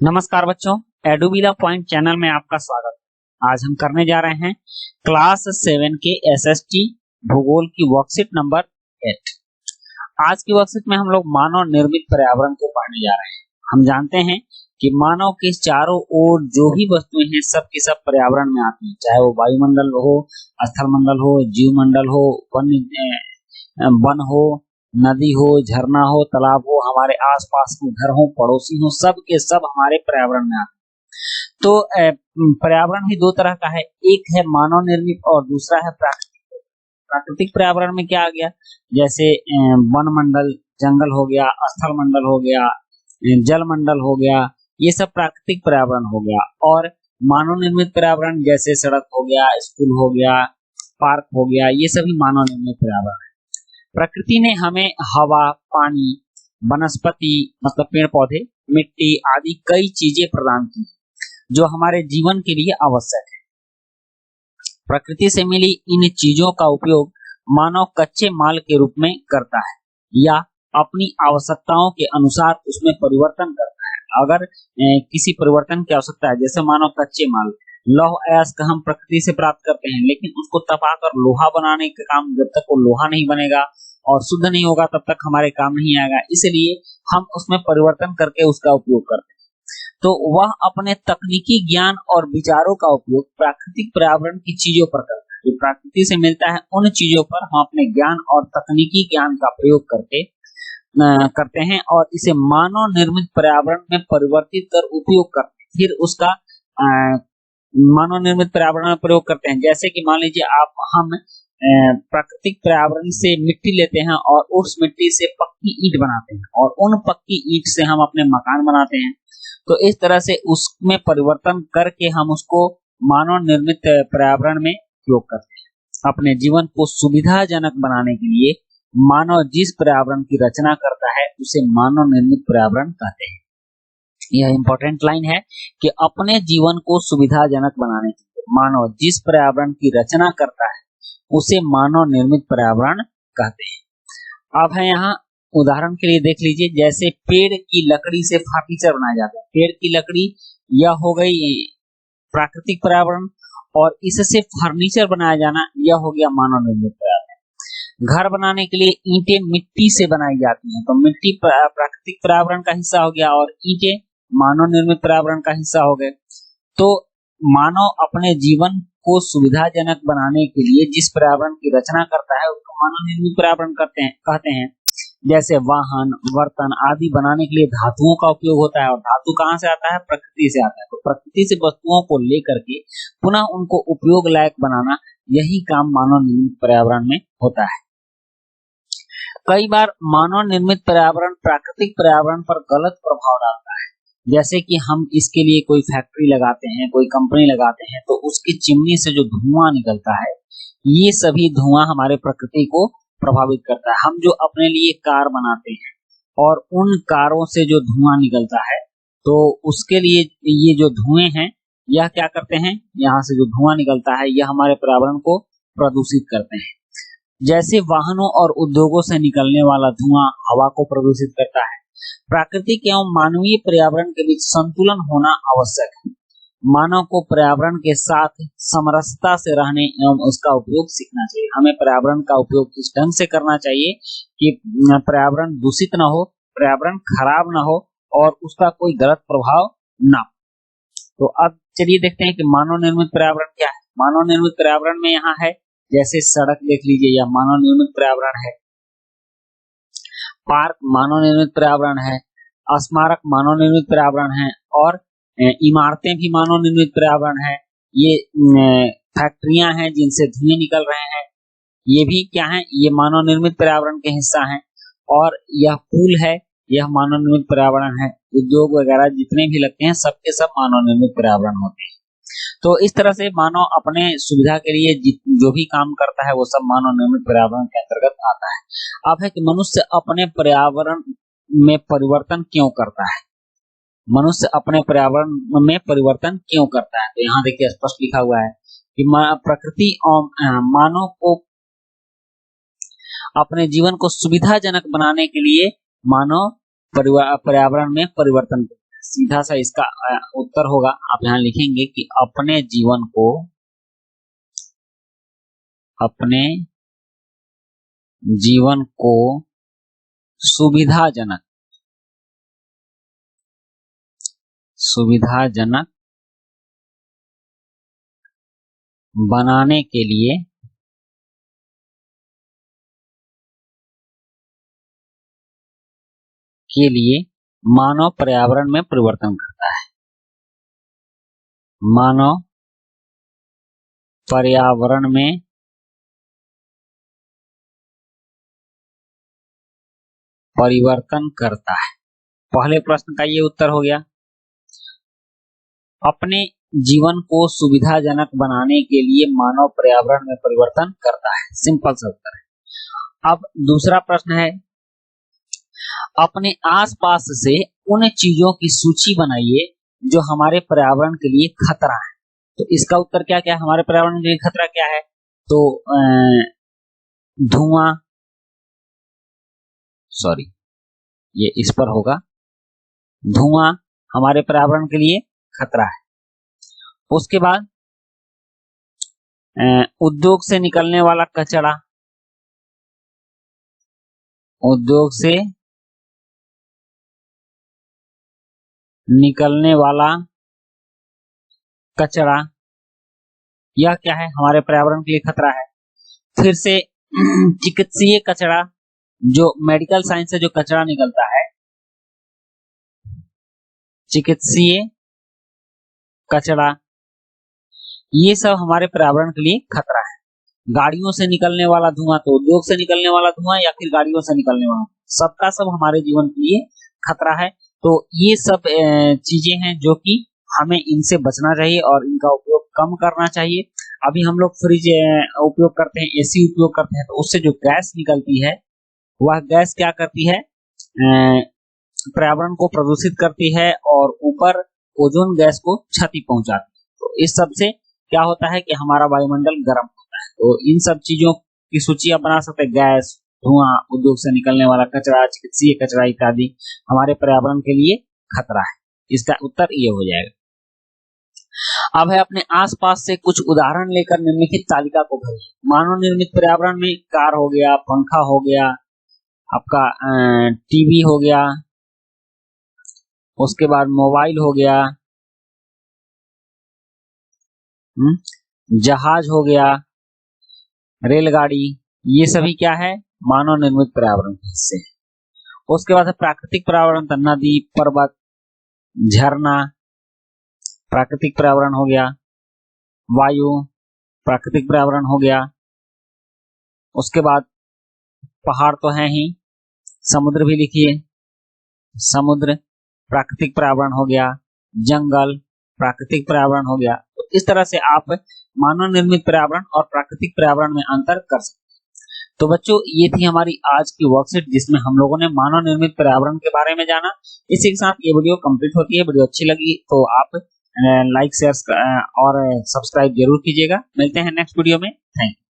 नमस्कार बच्चों, एडुबिला point channel में आपका स्वागत है। आज हम करने जा रहे हैं क्लास 7 के एसएसटी भूगोल की वर्कशीट नंबर 8। आज की वर्कशीट में हम लोग मानव निर्मित पर्यावरण को पढ़ने जा रहे हैं। हम जानते हैं कि मानव के चारों ओर जो भी वस्तुएं हैं सब की सब पर्यावरण में आती हैं, चाहे वो वायुमंडल हो, स्थल मंडल हो, जीवमंडल हो, वन हो, नदी हो, झरना हो, तालाब हो, हमारे आसपास के घर हो, पड़ोसी हो, सब के सब हमारे पर्यावरण में आते हैं। तो पर्यावरण भी दो तरह का है, एक है मानव निर्मित और दूसरा है प्राकृतिक। प्राकृतिक पर्यावरण में क्या आ गया, जैसे वन मंडल, जंगल हो गया, स्थल मंडल हो गया, जल मंडल हो गया, ये सब प्राकृतिक पर्यावरण हो गया। और मानव निर्मित पर्यावरण जैसे सड़क हो गया, स्कूल हो गया, पार्क हो गया, ये सभी मानव निर्मित पर्यावरण है। प्रकृति ने हमें हवा, पानी, वनस्पति मतलब पेड़ पौधे, मिट्टी आदि कई चीजें प्रदान की जो हमारे जीवन के लिए आवश्यक है। प्रकृति से मिली इन चीजों का उपयोग मानव कच्चे माल के रूप में करता है या अपनी आवश्यकताओं के अनुसार उसमें परिवर्तन करता है। अगर किसी परिवर्तन की आवश्यकता है, जैसे मानव कच्चे माल लौह अयस्क हम प्रकृति से प्राप्त करते हैं, लेकिन उसको तपाकर लोहा बनाने का काम, जब तक वो लोहा नहीं बनेगा और शुद्ध नहीं होगा तब तक हमारे काम नहीं आएगा, इसलिए हम उसमें परिवर्तन करके उसका उपयोग करते हैं। तो वह अपने तकनीकी ज्ञान और विचारों का उपयोग प्राकृतिक पर्यावरण की चीजों पर करता है। जो प्रकृति से मिलता है उन चीजों पर हम अपने ज्ञान और तकनीकी ज्ञान का प्रयोग करते हैं और इसे मानव निर्मित पर्यावरण में परिवर्तित कर उपयोग करते हैं। फिर उसका मानव निर्मित पर्यावरण में प्रयोग करते हैं। जैसे कि मान लीजिए हम प्राकृतिक पर्यावरण से मिट्टी लेते हैं और उस मिट्टी से पक्की ईंट बनाते हैं और उन पक्की ईंट से हम अपने मकान बनाते हैं। तो इस तरह से उसमें परिवर्तन करके हम उसको मानव निर्मित पर्यावरण में उपयोग करते हैं। अपने जीवन को सुविधाजनक बनाने के लिए मानव जिस पर्यावरण की रचना करता है उसे मानव निर्मित पर्यावरण कहते हैं। यह इंपॉर्टेंट लाइन है कि अपने जीवन को सुविधाजनक बनाने के लिए मानव जिस पर्यावरण की रचना करता है उसे मानव निर्मित पर्यावरण कहते हैं। अब है यहाँ उदाहरण के लिए देख लीजिए, जैसे पेड़ की लकड़ी से फर्नीचर बनाया जाता है। पेड़ की लकड़ी यह हो गई प्राकृतिक पर्यावरण और इससे फर्नीचर बनाया जाना यह हो गया मानव निर्मित पर्यावरण। घर बनाने के लिए ईंटें मिट्टी से बनाई जाती हैं, तो मिट्टी प्राकृतिक पर्यावरण का हिस्सा हो गया और ईंटें मानव निर्मित पर्यावरण का हिस्सा हो गए। तो मानव अपने जीवन को सुविधाजनक बनाने के लिए जिस पर्यावरण की रचना करता है उसको मानव निर्मित पर्यावरण कहते हैं। जैसे वाहन, बर्तन आदि बनाने के लिए धातुओं का उपयोग होता है और धातु कहाँ से आता है, प्रकृति से आता है। तो प्रकृति से वस्तुओं को लेकर के पुनः उनको उपयोग लायक बनाना, यही काम मानव निर्मित पर्यावरण में होता है। कई बार मानव निर्मित पर्यावरण प्राकृतिक पर्यावरण पर गलत प्रभाव डालता है। जैसे कि हम इसके लिए कोई फैक्ट्री लगाते हैं, कोई कंपनी लगाते हैं, तो उसकी चिमनी से जो धुआं निकलता है, ये सभी धुआं हमारे प्रकृति को प्रभावित करता है। हम जो अपने लिए कार बनाते हैं और उन कारों से जो धुआं निकलता है, तो उसके लिए ये जो धुएं हैं यह क्या करते हैं, यहाँ से जो धुआं निकलता है यह हमारे पर्यावरण को प्रदूषित करते हैं। जैसे वाहनों और उद्योगों से निकलने वाला धुआं हवा को प्रदूषित करता है। प्राकृतिक एवं मानवीय पर्यावरण के बीच संतुलन होना आवश्यक है। मानव को पर्यावरण के साथ समरसता से रहने एवं उसका उपयोग सीखना चाहिए। हमें पर्यावरण का उपयोग इस ढंग से करना चाहिए कि पर्यावरण दूषित न हो, पर्यावरण खराब न हो और उसका कोई गलत प्रभाव न हो। तो अब चलिए देखते हैं कि मानव निर्मित पर्यावरण क्या है। मानव निर्मित पर्यावरण में यहाँ है, जैसे सड़क देख लीजिए, यह मानव निर्मित पर्यावरण है। पार्क मानव निर्मित पर्यावरण है, स्मारक मानव निर्मित पर्यावरण है और इमारतें भी मानव निर्मित पर्यावरण है। ये फैक्ट्रियां हैं जिनसे धुएं निकल रहे हैं, ये भी क्या है, ये मानव निर्मित पर्यावरण के हिस्सा हैं। और यह पुल है, यह मानव निर्मित पर्यावरण है। उद्योग वगैरह जितने भी लगते हैं सबके सब मानव निर्मित पर्यावरण होते हैं। तो इस तरह से मानव अपने सुविधा के लिए जो भी काम करता है वो सब मानव निर्मित पर्यावरण के अंतर्गत आता है। अब है कि मनुष्य अपने पर्यावरण में परिवर्तन क्यों करता है। मनुष्य अपने पर्यावरण में परिवर्तन क्यों करता है, तो यहाँ देखिए स्पष्ट लिखा हुआ है कि प्रकृति और मानव को अपने जीवन को सुविधाजनक बनाने के लिए मानव पर्यावरण में परिवर्तन करता है। सीधा सा इसका उत्तर होगा, आप यहाँ लिखेंगे कि अपने जीवन को सुविधाजनक बनाने के लिए मानव पर्यावरण में परिवर्तन करता है। मानव पर्यावरण में परिवर्तन करता है। पहले प्रश्न का ये उत्तर हो गया। अपने जीवन को सुविधाजनक बनाने के लिए मानव पर्यावरण में परिवर्तन करता है, सिंपल सा उत्तर है। अब दूसरा प्रश्न है, अपने आसपास से उन चीजों की सूची बनाइए जो हमारे पर्यावरण के लिए खतरा है। तो इसका उत्तर क्या क्या है, हमारे पर्यावरण के लिए खतरा क्या है? तो धुआं, सॉरी ये इस पर होगा, धुआं हमारे पर्यावरण के लिए खतरा है। उसके बाद उद्योग से निकलने वाला कचरा, उद्योग से निकलने वाला कचरा, यह क्या है, हमारे पर्यावरण के लिए खतरा है। फिर से चिकित्सीय कचरा, जो मेडिकल साइंस से जो कचरा निकलता है, चिकित्सीय कचरा, ये सब हमारे पर्यावरण के लिए खतरा है। गाड़ियों से निकलने वाला धुआं, तो उद्योग से निकलने वाला धुआं या फिर गाड़ियों से निकलने वाला, सबका सब हमारे जीवन के लिए खतरा है। तो ये सब चीजें हैं जो कि हमें इनसे बचना चाहिए और इनका उपयोग कम करना चाहिए। अभी हम लोग फ्रिज उपयोग करते हैं, एसी उपयोग करते हैं, तो उससे जो गैस निकलती है वह गैस क्या करती है, पर्यावरण को प्रदूषित करती है और ऊपर ओजोन गैस को क्षति पहुंचाती है। तो इस सब से क्या होता है कि हमारा वायुमंडल गर्म होता है। तो इन सब चीजों की सूची आप बना सकते हैं, गैस, धुआं, उद्योग से निकलने वाला कचरा, चिकित्सीय कचरा इत्यादि हमारे पर्यावरण के लिए खतरा है। इसका उत्तर ये हो जाएगा। अब है अपने आसपास से कुछ उदाहरण लेकर निम्नलिखित तालिका को भरिए। मानव निर्मित पर्यावरण में कार हो गया, पंखा हो गया, आपका टीवी हो गया, उसके बाद मोबाइल हो गया, जहाज हो गया, रेलगाड़ी, ये सभी क्या है, मानव निर्मित पर्यावरण के हिस्से हैं। उसके बाद प्राकृतिक पर्यावरण, तो नदी, पर्वत, झरना, प्राकृतिक पर्यावरण हो गया, वायु, प्राकृतिक पर्यावरण हो गया। उसके बाद पहाड़ तो है ही, समुद्र भी लिखिए, समुद्र प्राकृतिक पर्यावरण हो गया, जंगल प्राकृतिक पर्यावरण हो गया। तो इस तरह से आप मानव निर्मित पर्यावरण और प्राकृतिक पर्यावरण में अंतर कर सकते हैं। तो बच्चों, ये थी हमारी आज की वर्कशीट जिसमें हम लोगों ने मानव निर्मित पर्यावरण के बारे में जाना। इसी के साथ ये वीडियो कंप्लीट होती है। वीडियो अच्छी लगी तो आप लाइक, शेयर और सब्सक्राइब जरूर कीजिएगा। मिलते हैं नेक्स्ट वीडियो में। Thank you.